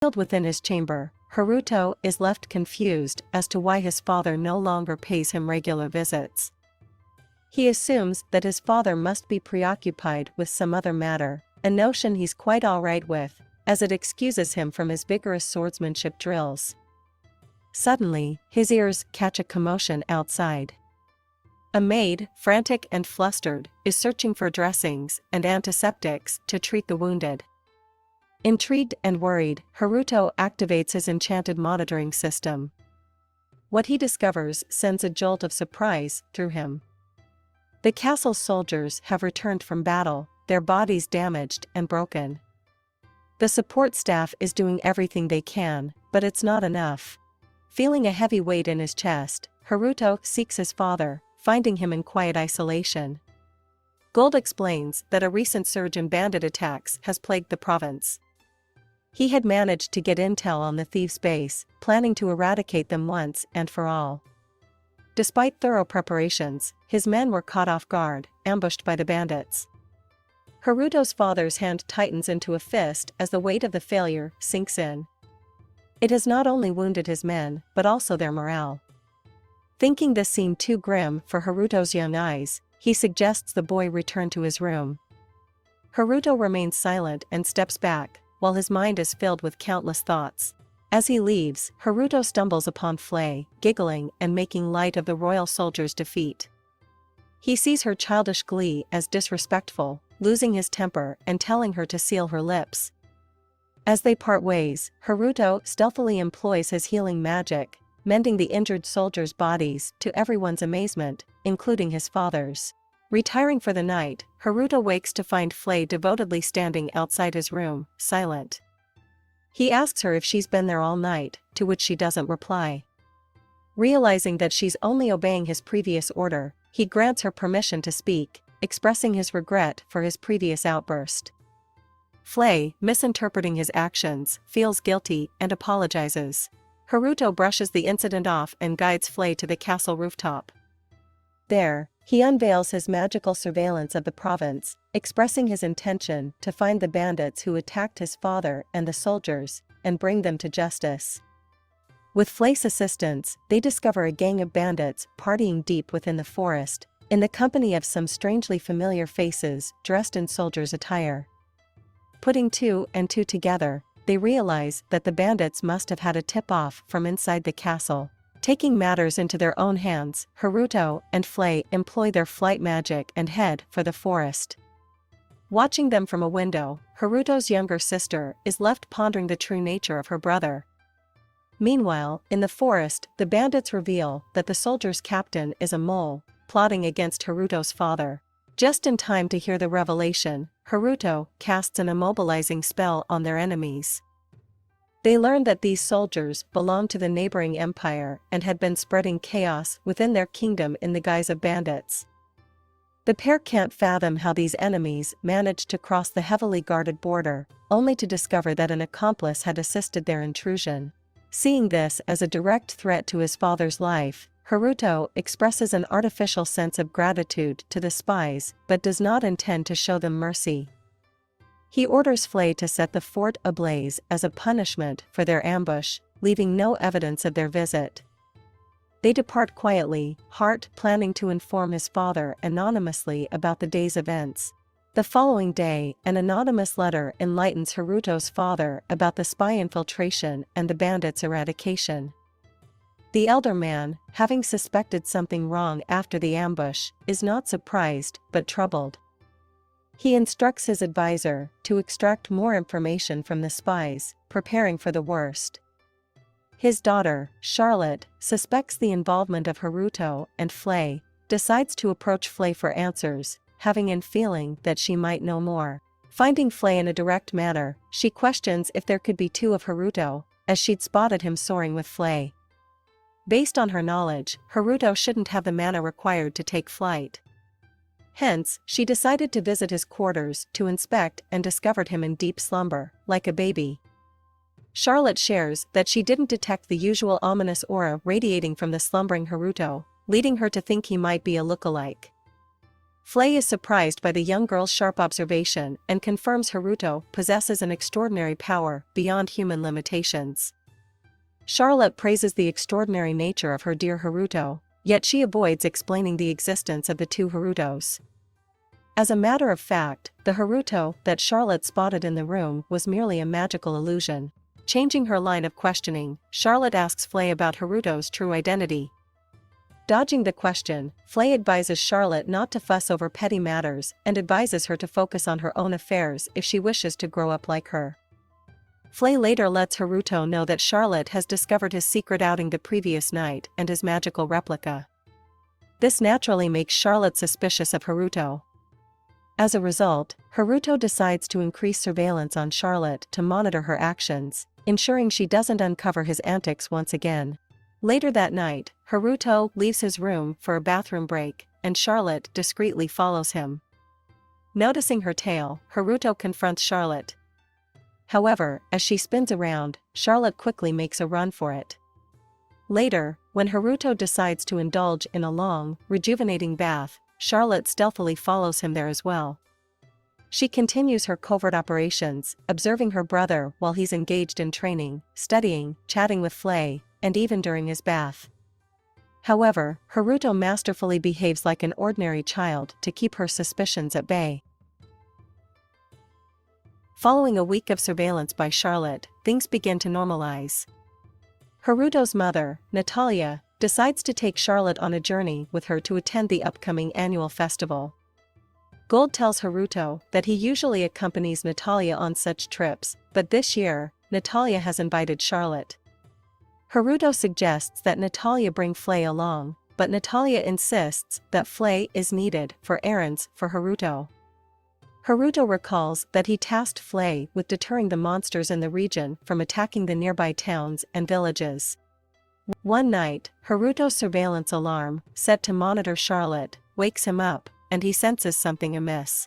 Sealed within his chamber, Haruto is left confused as to why his father no longer pays him regular visits. He assumes that his father must be preoccupied with some other matter, a notion he's quite alright with, as it excuses him from his vigorous swordsmanship drills. Suddenly, his ears catch a commotion outside. A maid, frantic and flustered, is searching for dressings and antiseptics to treat the wounded. Intrigued and worried, Haruto activates his enchanted monitoring system. What he discovers sends a jolt of surprise through him. The castle's soldiers have returned from battle, their bodies damaged and broken. The support staff is doing everything they can, but it's not enough. Feeling a heavy weight in his chest, Haruto seeks his father, finding him in quiet isolation. Gold explains that a recent surge in bandit attacks has plagued the province. He had managed to get intel on the thieves' base, planning to eradicate them once and for all. Despite thorough preparations, his men were caught off guard, ambushed by the bandits. Haruto's father's hand tightens into a fist as the weight of the failure sinks in. It has not only wounded his men, but also their morale. Thinking this seemed too grim for Haruto's young eyes, he suggests the boy return to his room. Haruto remains silent and steps back, while his mind is filled with countless thoughts. As he leaves, Haruto stumbles upon Flay, giggling and making light of the royal soldier's defeat. He sees her childish glee as disrespectful, losing his temper and telling her to seal her lips. As they part ways, Haruto stealthily employs his healing magic, mending the injured soldiers' bodies to everyone's amazement, including his father's. Retiring for the night, Haruto wakes to find Flay devotedly standing outside his room, silent. He asks her if she's been there all night, to which she doesn't reply. Realizing that she's only obeying his previous order, he grants her permission to speak, expressing his regret for his previous outburst. Flay, misinterpreting his actions, feels guilty and apologizes. Haruto brushes the incident off and guides Flay to the castle rooftop. There, he unveils his magical surveillance of the province, expressing his intention to find the bandits who attacked his father and the soldiers, and bring them to justice. With Flay's assistance, they discover a gang of bandits partying deep within the forest, in the company of some strangely familiar faces dressed in soldiers' attire. Putting two and two together, they realize that the bandits must have had a tip-off from inside the castle. Taking matters into their own hands, Haruto and Flay employ their flight magic and head for the forest. Watching them from a window, Haruto's younger sister is left pondering the true nature of her brother. Meanwhile, in the forest, the bandits reveal that the soldiers' captain is a mole, plotting against Haruto's father. Just in time to hear the revelation, Haruto casts an immobilizing spell on their enemies. They learn that these soldiers belong to the neighboring empire and had been spreading chaos within their kingdom in the guise of bandits. The pair can't fathom how these enemies managed to cross the heavily guarded border, only to discover that an accomplice had assisted their intrusion. Seeing this as a direct threat to his father's life, Haruto expresses an artificial sense of gratitude to the spies but does not intend to show them mercy. He orders Flay to set the fort ablaze as a punishment for their ambush, leaving no evidence of their visit. They depart quietly, Hart planning to inform his father anonymously about the day's events. The following day, an anonymous letter enlightens Haruto's father about the spy infiltration and the bandits' eradication. The elder man, having suspected something wrong after the ambush, is not surprised but troubled. He instructs his advisor to extract more information from the spies, preparing for the worst. His daughter, Charlotte, suspects the involvement of Haruto and Flay, decides to approach Flay for answers, having a feeling that she might know more. Finding Flay in a direct manner, she questions if there could be two of Haruto, as she'd spotted him soaring with Flay. Based on her knowledge, Haruto shouldn't have the mana required to take flight. Hence, she decided to visit his quarters to inspect and discovered him in deep slumber, like a baby. Charlotte shares that she didn't detect the usual ominous aura radiating from the slumbering Haruto, leading her to think he might be a lookalike. Flay is surprised by the young girl's sharp observation and confirms Haruto possesses an extraordinary power beyond human limitations. Charlotte praises the extraordinary nature of her dear Haruto, yet she avoids explaining the existence of the two Harutos. As a matter of fact, the Haruto that Charlotte spotted in the room was merely a magical illusion. Changing her line of questioning, Charlotte asks Flay about Haruto's true identity. Dodging the question, Flay advises Charlotte not to fuss over petty matters and advises her to focus on her own affairs if she wishes to grow up like her. Flay later lets Haruto know that Charlotte has discovered his secret outing the previous night and his magical replica. This naturally makes Charlotte suspicious of Haruto. As a result, Haruto decides to increase surveillance on Charlotte to monitor her actions, ensuring she doesn't uncover his antics once again. Later that night, Haruto leaves his room for a bathroom break, and Charlotte discreetly follows him. Noticing her tail, Haruto confronts Charlotte. However, as she spins around, Charlotte quickly makes a run for it. Later, when Haruto decides to indulge in a long, rejuvenating bath, Charlotte stealthily follows him there as well. She continues her covert operations, observing her brother while he's engaged in training, studying, chatting with Flay, and even during his bath. However, Haruto masterfully behaves like an ordinary child to keep her suspicions at bay. Following a week of surveillance by Charlotte, things begin to normalize. Haruto's mother, Natalia, decides to take Charlotte on a journey with her to attend the upcoming annual festival. Gold tells Haruto that he usually accompanies Natalia on such trips, but this year, Natalia has invited Charlotte. Haruto suggests that Natalia bring Flay along, but Natalia insists that Flay is needed for errands for Haruto. Haruto recalls that he tasked Flay with deterring the monsters in the region from attacking the nearby towns and villages. One night, Haruto's surveillance alarm, set to monitor Charlotte, wakes him up, and he senses something amiss.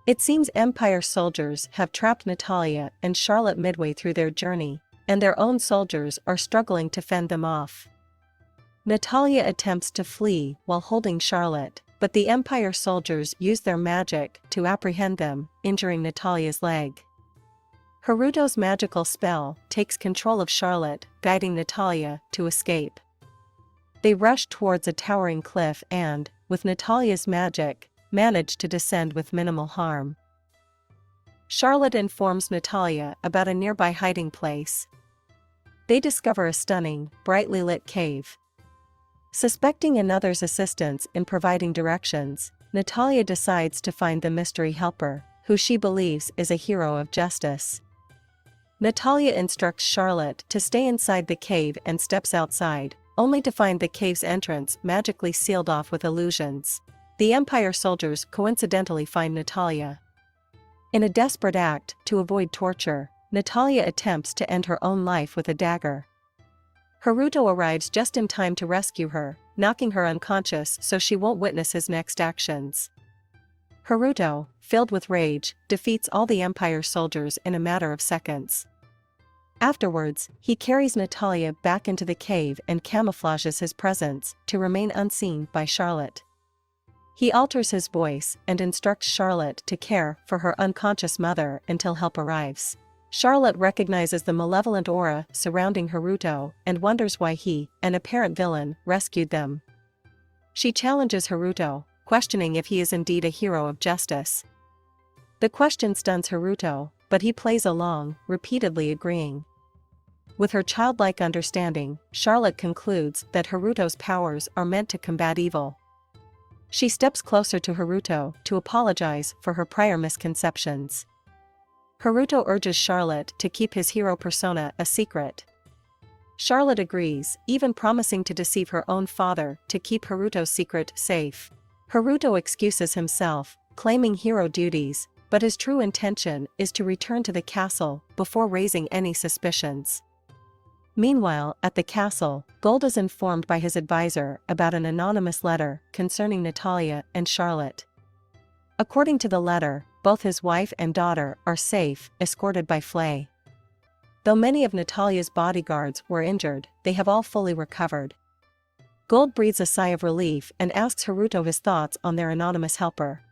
It seems Empire soldiers have trapped Natalia and Charlotte midway through their journey, and their own soldiers are struggling to fend them off. Natalia attempts to flee while holding Charlotte, but the Empire soldiers use their magic to apprehend them, injuring Natalia's leg. Haruto's magical spell takes control of Charlotte, guiding Natalia to escape. They rush towards a towering cliff and, with Natalia's magic, manage to descend with minimal harm. Charlotte informs Natalia about a nearby hiding place. They discover a stunning, brightly lit cave. Suspecting another's assistance in providing directions, Natalia decides to find the mystery helper, who she believes is a hero of justice. Natalia instructs Charlotte to stay inside the cave and steps outside, only to find the cave's entrance magically sealed off with illusions. The Empire soldiers coincidentally find Natalia. In a desperate act to avoid torture, Natalia attempts to end her own life with a dagger. Haruto arrives just in time to rescue her, knocking her unconscious so she won't witness his next actions. Haruto, filled with rage, defeats all the Empire soldiers in a matter of seconds. Afterwards, he carries Natalia back into the cave and camouflages his presence to remain unseen by Charlotte. He alters his voice and instructs Charlotte to care for her unconscious mother until help arrives. Charlotte recognizes the malevolent aura surrounding Haruto and wonders why he, an apparent villain, rescued them. She challenges Haruto, questioning if he is indeed a hero of justice. The question stuns Haruto, but he plays along, repeatedly agreeing. With her childlike understanding, Charlotte concludes that Haruto's powers are meant to combat evil. She steps closer to Haruto to apologize for her prior misconceptions. Haruto urges Charlotte to keep his hero persona a secret. Charlotte agrees, even promising to deceive her own father to keep Haruto's secret safe. Haruto excuses himself, claiming hero duties, but his true intention is to return to the castle before raising any suspicions. Meanwhile, at the castle, Gold is informed by his advisor about an anonymous letter concerning Natalia and Charlotte. According to the letter, both his wife and daughter are safe, escorted by Flay. Though many of Natalia's bodyguards were injured, they have all fully recovered. Gold breathes a sigh of relief and asks Haruto his thoughts on their anonymous helper.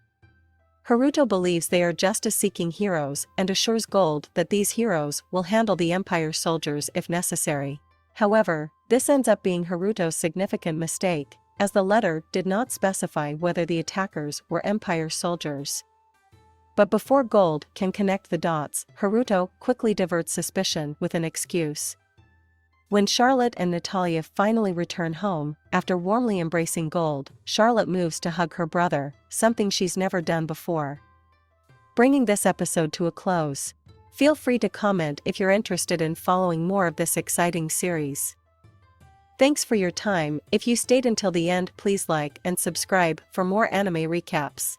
Haruto believes they are justice-seeking heroes and assures Gold that these heroes will handle the Empire's soldiers if necessary. However, this ends up being Haruto's significant mistake, as the letter did not specify whether the attackers were Empire soldiers. But before Gold can connect the dots, Haruto quickly diverts suspicion with an excuse. When Charlotte and Natalia finally return home, after warmly embracing Gold, Charlotte moves to hug her brother, something she's never done before. Bringing this episode to a close. Feel free to comment if you're interested in following more of this exciting series. Thanks for your time. If you stayed until the end, please like and subscribe for more anime recaps.